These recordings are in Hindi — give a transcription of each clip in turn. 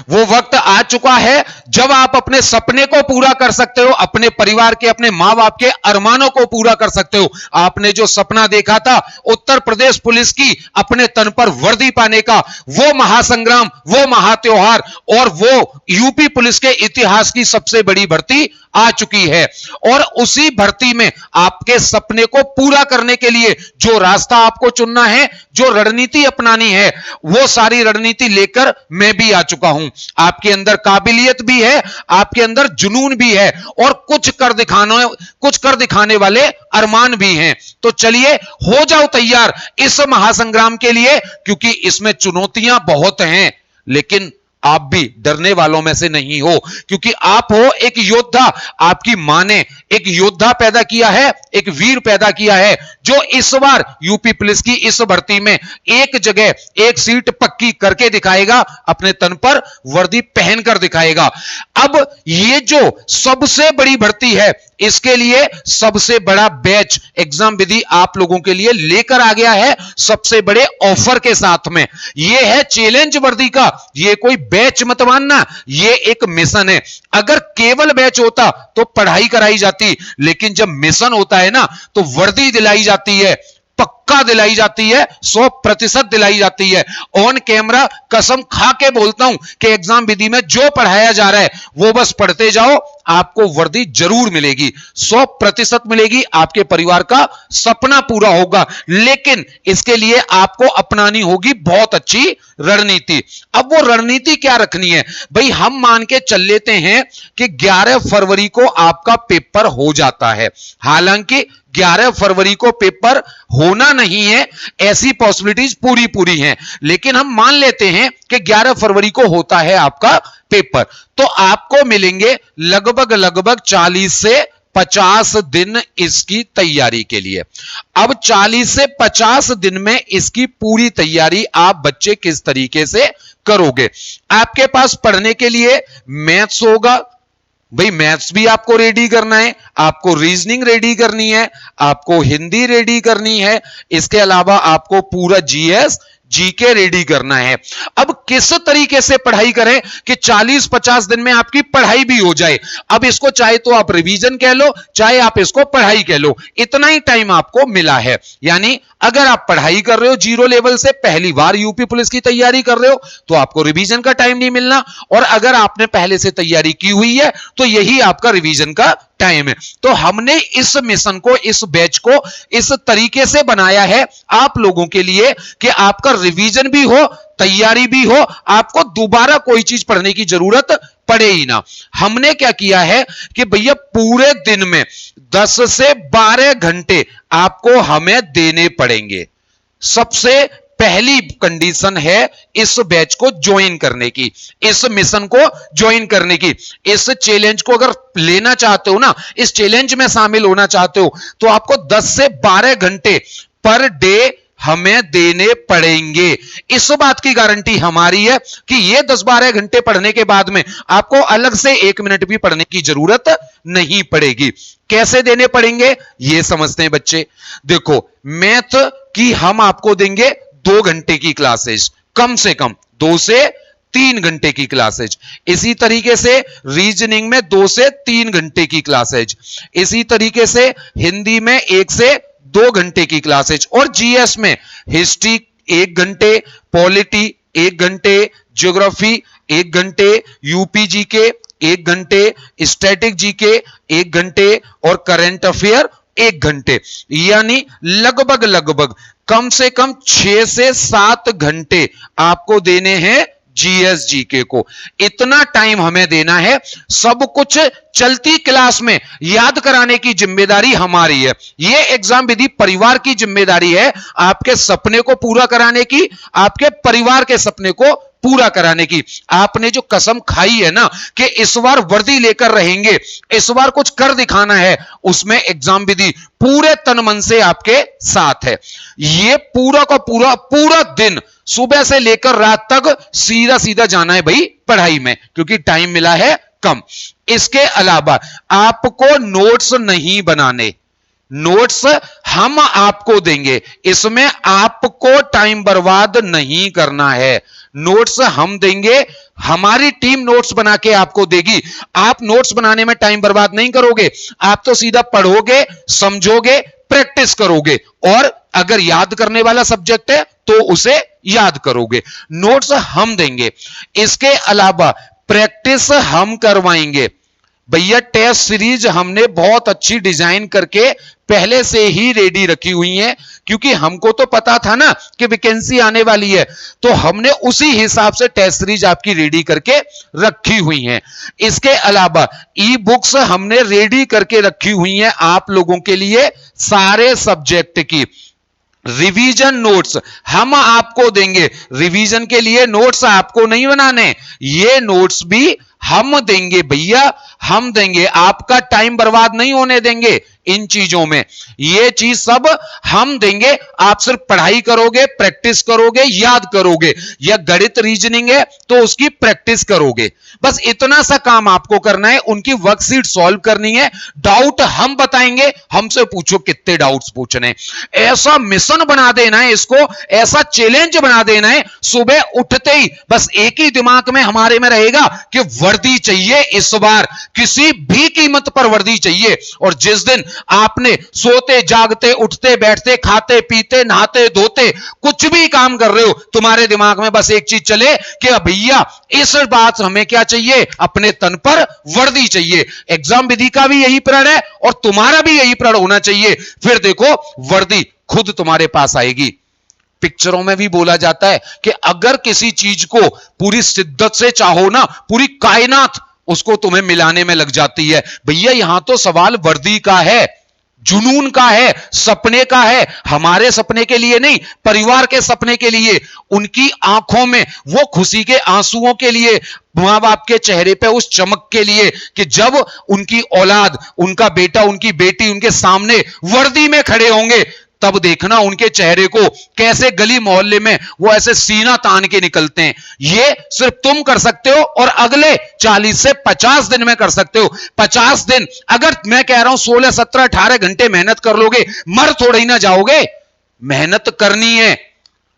वो वक्त आ चुका है जब आप अपने सपने को पूरा कर सकते हो, अपने परिवार के, अपने मां बाप के अरमानों को पूरा कर सकते हो। आपने जो सपना देखा था उत्तर प्रदेश पुलिस की अपने तन पर वर्दी पाने का, वो महासंग्राम, वो महात्योहार और वो यूपी पुलिस के इतिहास की सबसे बड़ी भर्ती आ चुकी है। और उसी भर्ती में आपके सपने को पूरा करने के लिए जो रास्ता आपको चुनना है, जो रणनीति अपनानी है, वो सारी रणनीति लेकर मैं भी आ चुका हूं। आपके अंदर काबिलियत भी है, आपके अंदर जुनून भी है और कुछ कर दिखाने वाले अरमान भी हैं। तो चलिए हो जाओ तैयार इस महासंग्राम के लिए, क्योंकि इसमें चुनौतियां बहुत हैं, लेकिन आप भी डरने वालों में से नहीं हो, क्योंकि आप हो एक योद्धा। आपकी मां ने एक योद्धा पैदा किया है, एक वीर पैदा किया है, जो इस बार यूपी पुलिस की इस भर्ती में एक जगह एक सीट पक्की करके दिखाएगा, अपने तन पर वर्दी पहनकर दिखाएगा। अब ये जो सबसे बड़ी भर्ती है, इसके लिए सबसे बड़ा बैच एग्जाम विधि आप लोगों के लिए लेकर आ गया है, सबसे बड़े ऑफर के साथ में। यह है चैलेंज वर्दी का, यह कोई बैच मत मानना, यह एक मिशन है। अगर केवल बैच होता तो पढ़ाई कराई जाती, लेकिन जब मिशन होता है ना, तो वर्दी दिलाई जाती है, पक्का दिलाई जाती है, 100% दिलाई जाती है। ऑन कैमरा कसम खा के बोलता हूं कि एग्जाम विधि में जो पढ़ाया जा रहा है वो बस पढ़ते जाओ, आपको वर्दी जरूर मिलेगी, 100% मिलेगी, आपके परिवार का सपना पूरा होगा। लेकिन इसके लिए आपको अपनानी होगी बहुत अच्छी रणनीति। अब वो रणनीति क्या रखनी है भाई? हम मान के चल लेते हैं कि 11 फरवरी को आपका पेपर हो जाता है। हालांकि 11 फरवरी को पेपर होना नहीं है, ऐसी पॉसिबिलिटीज पूरी हैं, लेकिन हम मान लेते हैं कि 11 फरवरी को होता है आपका पेपर, तो आपको मिलेंगे लगभग 40 से 50 दिन इसकी तैयारी के लिए। अब 40 से 50 दिन में इसकी पूरी तैयारी आप बच्चे किस तरीके से करोगे? आपके पास पढ़ने के लिए मैथ्स होगा, भाई मैथ्स भी आपको रेडी करना है, आपको रीजनिंग रेडी करनी है, आपको हिंदी रेडी करनी है, इसके अलावा आपको पूरा जीएस जीके रेडी करना है। अब किस तरीके से पढ़ाई करें कि 40-50 दिन में आपकी पढ़ाई भी हो जाए? अब इसको चाहे तो आप रिवीजन कह लो, चाहे आप इसको पढ़ाई कह लो, इतना ही टाइम आपको मिला है। यानी अगर आप पढ़ाई कर रहे हो जीरो लेवल से, पहली बार यूपी पुलिस की तैयारी कर रहे हो, तो आपको रिवीजन का टाइम नहीं मिलना, और अगर आपने पहले से तैयारी की हुई है तो यही आपका रिवीजन का टाइम है। तो हमने इस मिशन को, इस बैच को इस तरीके से बनाया है आप लोगों के लिए कि आपका रिवीजन भी हो, तैयारी भी हो, आपको दोबारा कोई चीज पढ़ने की जरूरत पड़े ही ना। हमने क्या किया है कि भैया पूरे दिन में 10 से 12 घंटे आपको हमें देने पड़ेंगे। सबसे पहली कंडीशन है इस बैच को ज्वाइन करने की, इस मिशन को ज्वाइन करने की। इस चैलेंज को अगर लेना चाहते हो ना, इस चैलेंज में शामिल होना चाहते हो, तो आपको 10 से 12 घंटे पर डे हमें देने पड़ेंगे। इस बात की गारंटी हमारी है कि ये 10-12 घंटे पढ़ने के बाद में आपको अलग से 1 मिनट भी पढ़ने की जरूरत नहीं पड़ेगी। कैसे देने पड़ेंगे ये समझते हैं बच्चे। देखो, मैथ की हम आपको देंगे 2 घंटे की क्लासेज, कम से कम 2 से 3 घंटे की क्लासेज। इसी तरीके से रीजनिंग में 2 से 3 घंटे की क्लासेज। इसी तरीके से हिंदी में 1 से 2 घंटे की क्लासेज, और जीएस में हिस्ट्री 1 घंटे, पॉलिटी 1 घंटे, ज्योग्राफी 1 घंटे, यूपी जीके 1 घंटे, स्टैटिक जीके 1 घंटे और करंट अफेयर 1 घंटे। यानी लगभग कम से कम 6 से 7 घंटे आपको देने हैं जीएस जीके को। इतना टाइम हमें देना है। सब कुछ चलती क्लास में याद कराने की जिम्मेदारी हमारी है। यह एग्जाम विधि परिवार की जिम्मेदारी है, आपके सपने को पूरा कराने की, आपके परिवार के सपने को पूरा कराने की। आपने जो कसम खाई है ना कि इस बार वर्दी लेकर रहेंगे, इस बार कुछ कर दिखाना है, उसमें एग्जाम विधि पूरे तन मन से आपके साथ है। ये पूरा का पूरा दिन सुबह से लेकर रात तक सीधा जाना है भाई पढ़ाई में, क्योंकि टाइम मिला है कम। इसके अलावा आपको नोट्स नहीं बनाने, नोट्स हम आपको देंगे, इसमें आपको टाइम बर्बाद नहीं करना है। नोट्स हम देंगे, हमारी टीम नोट्स बना के आपको देगी। आप नोट्स बनाने में टाइम बर्बाद नहीं करोगे, आप तो सीधा पढ़ोगे, समझोगे, प्रैक्टिस करोगे, और अगर याद करने वाला सब्जेक्ट है तो उसे याद करोगे। नोट्स हम देंगे, इसके अलावा प्रैक्टिस हम करवाएंगे। भैया टेस्ट सीरीज हमने बहुत अच्छी डिजाइन करके पहले से ही रेडी रखी हुई है, क्योंकि हमको तो पता था ना कि वैकेंसी आने वाली है, तो हमने उसी हिसाब से टेस्ट सीरीज आपकी रेडी करके रखी हुई है। इसके अलावा ई बुक्स हमने रेडी करके रखी हुई हैं आप लोगों के लिए, सारे सब्जेक्ट की। रिवीजन नोट्स हम आपको देंगे, रिवीजन के लिए नोट्स आपको नहीं बनाने, ये नोट्स भी हम देंगे भैया, हम देंगे। आपका टाइम बर्बाद नहीं होने देंगे इन चीजों में, ये चीज सब हम देंगे। आप सिर्फ पढ़ाई करोगे, प्रैक्टिस करोगे, याद करोगे, या गणित रीजनिंग है तो उसकी प्रैक्टिस करोगे, बस इतना सा काम आपको करना है। उनकी वर्कशीट सॉल्व करनी है, डाउट हम बताएंगे, हमसे पूछो कितने डाउट्स पूछने। ऐसा मिशन बना देना है इसको, ऐसा चैलेंज बना देना है, सुबह उठते ही बस एक ही दिमाग में हमारे में रहेगा कि वर्दी चाहिए इस बार, किसी भी कीमत पर वर्दी चाहिए। और जिस दिन आपने सोते जागते उठते बैठते खाते पीते नहाते धोते कुछ भी काम कर रहे हो, तुम्हारे दिमाग में बस एक चीज चले कि भैया इस बात हमें क्या चाहिए, अपने तन पर वर्दी चाहिए। एग्जाम विधि का भी यही प्रण है और तुम्हारा भी यही प्रण होना चाहिए, फिर देखो वर्दी खुद तुम्हारे पास आएगी। पिक्चरों में भी बोला जाता है कि अगर किसी चीज को पूरी शिद्दत से चाहो ना, पूरी कायनात उसको तुम्हें मिलाने में लग जाती है। भैया यहां तो सवाल वर्दी का है, जुनून का है, सपने का है। हमारे सपने के लिए नहीं, परिवार के सपने के लिए, उनकी आंखों में वो खुशी के आंसुओं के लिए, मां बाप के चेहरे पे उस चमक के लिए कि जब उनकी औलाद, उनका बेटा, उनकी बेटी उनके सामने वर्दी में खड़े होंगे, तब देखना उनके चेहरे को कैसे गली मोहल्ले में वो ऐसे सीना तान के निकलते हैं। ये सिर्फ तुम कर सकते हो और अगले 40 से 50 दिन में कर सकते हो। 50 दिन, अगर मैं कह रहा हूं 16, 17, 18 घंटे मेहनत कर लोगे, मर थोड़ा ही ना जाओगे। मेहनत करनी है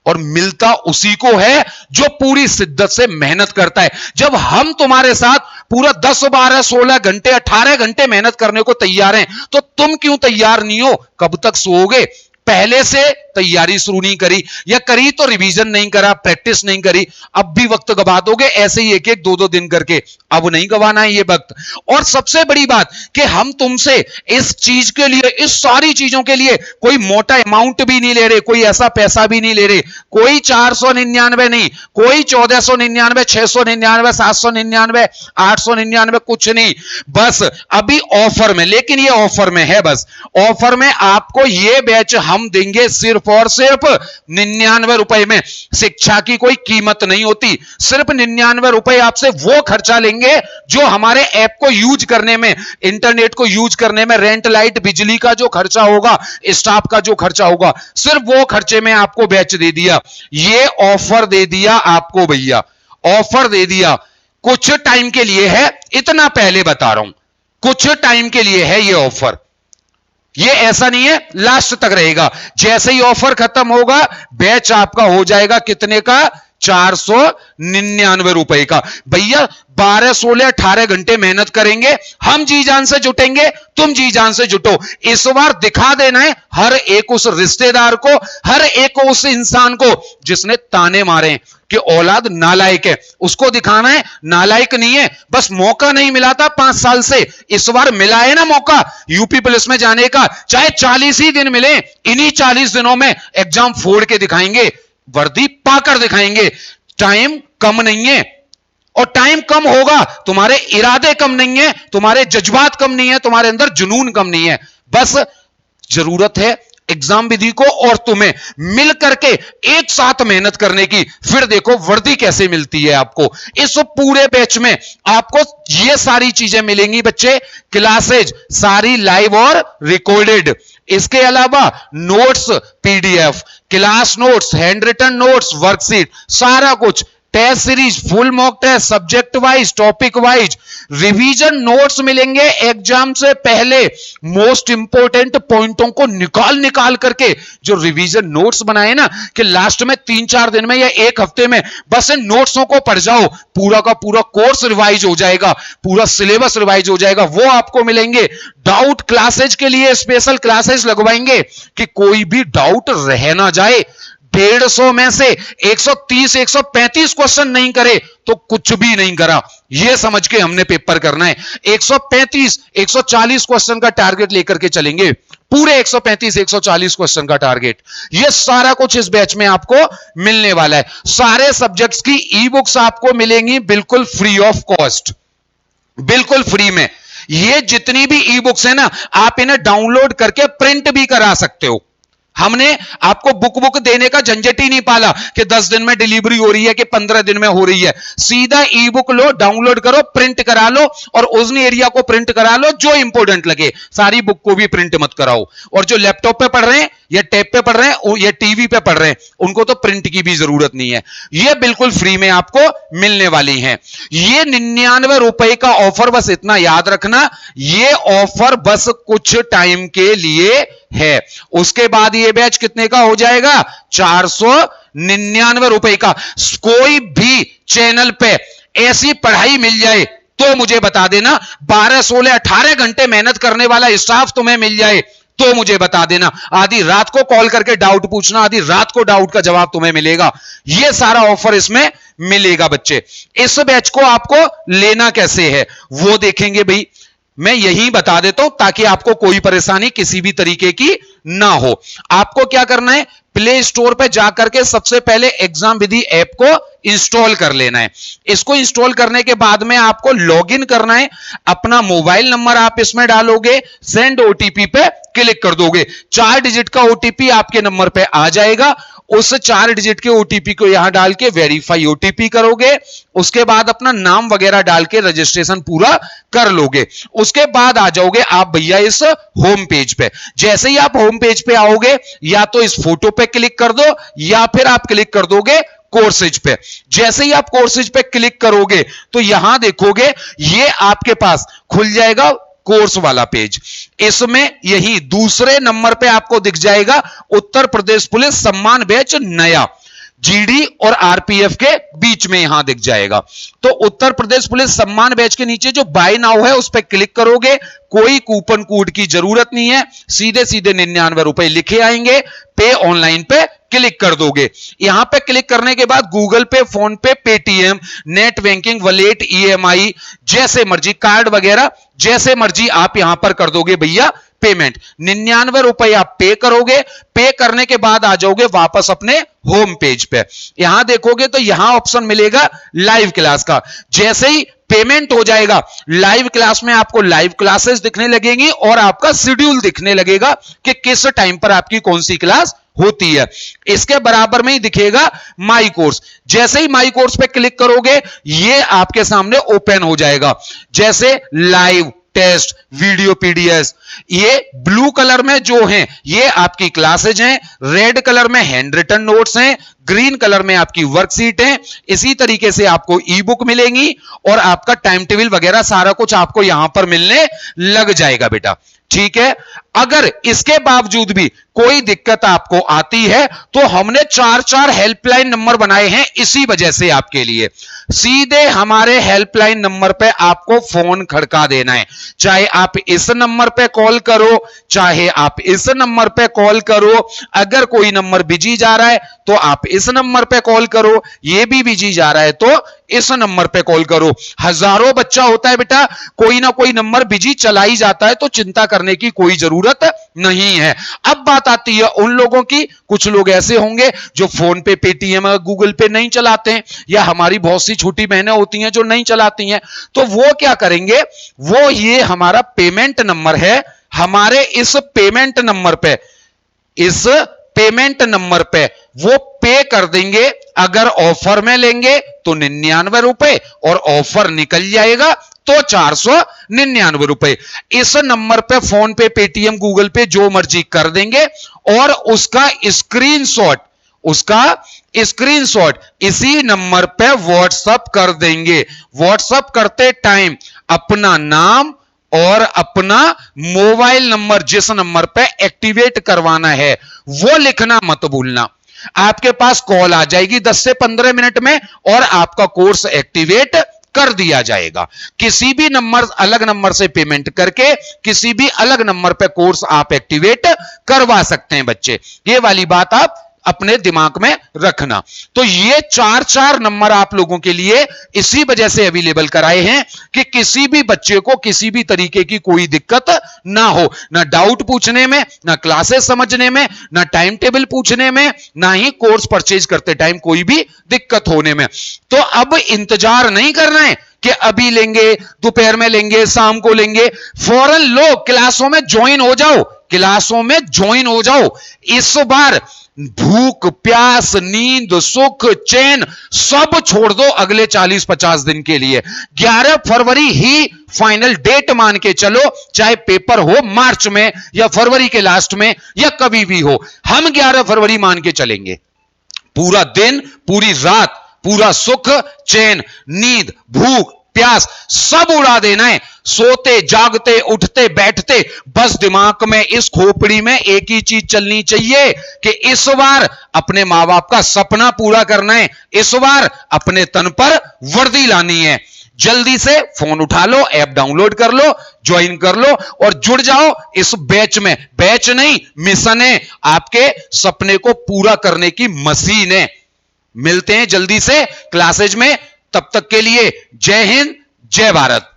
और मिलता उसी को है जो पूरी शिद्दत से मेहनत करता है। जब हम तुम्हारे साथ पूरा 10, 12, 16 घंटे 18 घंटे मेहनत करने को तैयार हैं, तो तुम क्यों तैयार नहीं हो? कब तक सोओगे? पहले से तैयारी शुरू नहीं करी, या करी तो रिवीजन नहीं करा, प्रैक्टिस नहीं करी, अब भी वक्त गवा दोगे ऐसे ही एक एक 2-2 दिन करके। अब नहीं गवाना है ये वक्त। और सबसे बड़ी बात कि हम तुमसे इस चीज के लिए, इस सारी चीजों के लिए कोई मोटा अमाउंट भी नहीं ले रहे, कोई ऐसा पैसा भी नहीं ले रहे, कोई 499 नहीं, कोई 1499, 699, 799, 899, कुछ नहीं। बस अभी ऑफर में, लेकिन ये ऑफर में है, बस ऑफर में आपको ये बैच हम देंगे सिर्फ और सिर्फ 99 रुपए में। शिक्षा की कोई कीमत नहीं होती, सिर्फ 99 रुपए आपसे वो खर्चा लेंगे जो हमारे ऐप को यूज करने में, इंटरनेट को यूज करने में, रेंट लाइट बिजली का जो खर्चा होगा, स्टाफ का जो खर्चा होगा, सिर्फ वो खर्चे में आपको बैच दे दिया। ये ऑफर दे दिया आपको भैया, ऑफर दे दिया। कुछ टाइम के लिए है, इतना पहले बता रहा हूं, कुछ टाइम के लिए है ये ऑफर। ये ऐसा नहीं है लास्ट तक रहेगा। जैसे ही ऑफर खत्म होगा, बैच आपका हो जाएगा कितने का? 499 रुपए का। भैया 12, 16, 18 घंटे मेहनत करेंगे, हम जी जान से जुटेंगे, तुम जी जान से जुटो। इस बार दिखा देना है हर एक उस रिश्तेदार को, हर एक उस इंसान को जिसने ताने मारे कि औलाद नालायक है, उसको दिखाना है नालायक नहीं है। बस मौका नहीं मिला था 5 साल से, इस बार मिला है ना मौका यूपी पुलिस में जाने का। चाहे 40 ही दिन मिले, इन्हीं 40 दिनों में एग्जाम फोड़ के दिखाएंगे, वर्दी पाकर दिखाएंगे। टाइम कम नहीं है, और टाइम कम होगा, तुम्हारे इरादे कम नहीं है, तुम्हारे जज्बात कम नहीं है, तुम्हारे अंदर जुनून कम नहीं है। बस जरूरत है एग्जाम विधि को और तुम्हें मिल करके एक साथ मेहनत करने की। फिर देखो वर्दी कैसे मिलती है आपको। इस पूरे बैच में आपको ये सारी चीजें मिलेंगी बच्चे, क्लासेज सारी लाइव और रिकॉर्डेड, इसके अलावा notes PDF, class notes, hand written notes, worksheet, सारा कुछ test series, full mock test, subject wise, topic wise, revision notes मिलेंगे एग्जाम से पहले। मोस्ट इंपोर्टेंट पॉइंटों को निकाल निकाल करके जो रिवीजन नोट्स बनाए ना, कि लास्ट में 3-4 दिन में या एक हफ्ते में बस इन नोट्सों को पढ़ जाओ, पूरा का पूरा कोर्स रिवाइज हो जाएगा, पूरा सिलेबस रिवाइज हो जाएगा, वो आपको मिलेंगे। डाउट क्लासेज के लिए स्पेशल क्लासेज लगवाएंगे कि कोई भी डाउट रह ना जाए। 150 में से 130 135 क्वेश्चन नहीं करे तो कुछ भी नहीं करा, यह समझ के हमने पेपर करना है। 135 140 क्वेश्चन का टारगेट लेकर के चलेंगे, पूरे 135 140 क्वेश्चन का टारगेट। यह सारा कुछ इस बैच में आपको मिलने वाला है। सारे सब्जेक्ट्स की ई बुक्स आपको मिलेंगी बिल्कुल फ्री ऑफ कॉस्ट, बिल्कुल फ्री में। ये जितनी भी ई बुक्स है ना, आप इन्हें डाउनलोड करके प्रिंट भी करा सकते हो। हमने आपको बुक देने का झंझट ही नहीं पाला कि 10 दिन में डिलीवरी हो रही है कि 15 दिन में हो रही है। सीधा ई बुक लो, डाउनलोड करो, प्रिंट करा लो, और उस एरिया को प्रिंट करा लो जो इंपॉर्टेंट लगे। सारी बुक को भी प्रिंट मत कराओ। और जो लैपटॉप पे पढ़ रहे हैं या टैब पे पढ़ रहे हैं या टीवी पे पढ़ रहे हैं, उनको तो प्रिंट की भी जरूरत नहीं है। ये बिल्कुल फ्री में आपको मिलने वाली है। ये 99 रुपए का ऑफर, बस इतना याद रखना, ये ऑफर बस कुछ टाइम के लिए है। उसके बाद ये बैच कितने का हो जाएगा? 499 रुपए का। कोई भी चैनल पे ऐसी पढ़ाई मिल जाए तो मुझे बता देना। 12 16 18 घंटे मेहनत करने वाला स्टाफ तुम्हें मिल जाए तो मुझे बता देना। आधी रात को कॉल करके डाउट पूछना, आधी रात को डाउट का जवाब तुम्हें मिलेगा। यह सारा ऑफर इसमें मिलेगा बच्चे। इस बैच को आपको लेना कैसे है वो देखेंगे भाई, मैं यही बता देता हूं ताकि आपको कोई परेशानी किसी भी तरीके की ना हो। आपको क्या करना है, प्ले स्टोर पे जाकर के सबसे पहले एग्जाम विधि ऐप को इंस्टॉल कर लेना है। इसको इंस्टॉल करने के बाद में आपको लॉगिन करना है। अपना मोबाइल नंबर आप इसमें डालोगे, सेंड ओटीपी पे क्लिक कर दोगे, 4 डिजिट का ओटीपी आपके नंबर पे आ जाएगा। उस 4 डिजिट के ओटीपी को यहां डाल के वेरीफाई ओटीपी करोगे। उसके बाद अपना नाम वगैरह डाल के रजिस्ट्रेशन पूरा कर लोगे। उसके बाद आ जाओगे आप भैया इस होम पेज पे। जैसे ही आप होम पेज पे आओगे, या तो इस फोटो पे क्लिक कर दो या फिर आप क्लिक कर दोगे कोर्सेज पे। जैसे ही आप कोर्सेज पे क्लिक करोगे तो यहां देखोगे ये आपके पास खुल जाएगा कोर्स वाला पेज। इसमें यही दूसरे नंबर पे आपको दिख जाएगा उत्तर प्रदेश पुलिस सम्मान बैच नया, जीडी और आरपीएफ के बीच में यहां दिख जाएगा। तो उत्तर प्रदेश पुलिस सम्मान बैच के नीचे जो बाय नाउ है उस पर क्लिक करोगे। कोई कूपन कोड की जरूरत नहीं है, सीधे सीधे 99 रुपए लिखे आएंगे। पे ऑनलाइन पे क्लिक कर दोगे। यहां पे क्लिक करने के बाद गूगल पे, फोन पे, Paytm, net banking, wallet, EMI, जैसे मर्जी कार्ड वगैरह जैसे मर्जी आप यहां पर कर दोगे भैया पेमेंट। 99 रुपए आप पे करोगे। पे करने के बाद आ जाओगे वापस अपने होम पेज पे। यहां देखोगे तो यहां ऑप्शन मिलेगा लाइव क्लास का। जैसे ही पेमेंट हो जाएगा, लाइव क्लास में आपको लाइव क्लासेस दिखने लगेंगी और आपका शेड्यूल दिखने लगेगा कि किस टाइम पर आपकी कौन सी क्लास होती है। इसके बराबर में ही दिखेगा माई कोर्स। जैसे ही माई कोर्स पे क्लिक करोगे ये आपके सामने ओपन हो जाएगा। जैसे लाइव टेस्ट, वीडियो, पीडीएफ, ये ब्लू कलर में जो हैं ये आपकी क्लासेज हैं, रेड कलर में हैंड रिटन नोट्स हैं, ग्रीन कलर में आपकी वर्कशीट है। इसी तरीके से आपको ई बुक मिलेंगी और आपका टाइम टेबल वगैरह सारा कुछ आपको यहां पर मिलने लग जाएगा बेटा। ठीक है। अगर इसके बावजूद भी कोई दिक्कत आपको आती है तो हमने 4 हेल्पलाइन नंबर बनाए हैं इसी वजह से आपके लिए। सीधे हमारे हेल्पलाइन नंबर पे आपको फोन खड़का देना है। चाहे आप इस नंबर पे कॉल करो, चाहे आप इस नंबर पे कॉल करो। अगर कोई नंबर बिजी जा रहा है तो आप इस नंबर पे कॉल करो, ये भी बिजी जा रहा है तो इस नंबर पे कॉल करो। हजारों बच्चा होता है बेटा, कोई ना कोई नंबर बिजी चला ही जाता है, तो चिंता करने की कोई जरूरत नहीं है। अब बात आती है उन लोगों की, कुछ लोग ऐसे होंगे जो फोन पे, पेटीएम, गूगल पे नहीं चलाते हैं, या हमारी बहुत सी छोटी बहनें होती हैं जो नहीं चलाती हैं। तो वो क्या करेंगे, वो ये हमारा पेमेंट नंबर है, हमारे इस पेमेंट नंबर पे, इस पेमेंट नंबर पे वो पे कर देंगे। अगर ऑफर में लेंगे तो 99 रुपए और ऑफर निकल जाएगा तो 499 रुपए। इस नंबर पे फोन पे, पेटीएम, गूगल पे जो मर्जी कर देंगे और उसका स्क्रीनशॉट उसका स्क्रीनशॉट इसी नंबर पे व्हाट्सएप कर देंगे। व्हाट्सएप करते टाइम अपना नाम और अपना मोबाइल नंबर जिस नंबर पे एक्टिवेट करवाना है वो लिखना मत भूलना। आपके पास कॉल आ जाएगी 10 से 15 मिनट में और आपका कोर्स एक्टिवेट कर दिया जाएगा। किसी भी नंबर अलग नंबर से पेमेंट करके किसी भी अलग नंबर पे कोर्स आप एक्टिवेट करवा सकते हैं बच्चे। ये वाली बात आप अपने दिमाग में रखना। तो ये चार नंबर आप लोगों के लिए इसी वजह से अवेलेबल कराए हैं कि किसी भी बच्चे को किसी भी तरीके की कोई दिक्कत ना हो, ना डाउट पूछने में, ना क्लासेस समझने में, ना टाइम टेबल पूछने में, ना ही कोर्स परचेज करते टाइम कोई भी दिक्कत होने में। तो अब इंतजार नहीं करना है कि अभी लेंगे, दोपहर में लेंगे, शाम को लेंगे। फौरन लो, क्लासों में ज्वाइन हो जाओ, क्लासों में ज्वाइन हो जाओ। इस बार भूख प्यास नींद सुख चैन सब छोड़ दो अगले 40-50 दिन के लिए। 11 फरवरी ही फाइनल डेट मान के चलो, चाहे पेपर हो मार्च में या फरवरी के लास्ट में या कभी भी हो, हम 11 फरवरी मान के चलेंगे। पूरा दिन पूरी रात पूरा सुख चैन नींद भूख प्यास सब उड़ा देना है। सोते जागते उठते बैठते बस दिमाग में इस खोपड़ी में एक ही चीज चलनी चाहिए कि इस बार अपने मां बाप का सपना पूरा करना है, इस बार अपने तन पर वर्दी लानी है। जल्दी से फोन उठा लो, ऐप डाउनलोड कर लो, ज्वाइन कर लो और जुड़ जाओ इस बैच में। बैच नहीं, मिशन है, आपके सपने को पूरा करने की मशीन है। मिलते हैं जल्दी से क्लासेज में, तब तक के लिए जय हिंद जय भारत।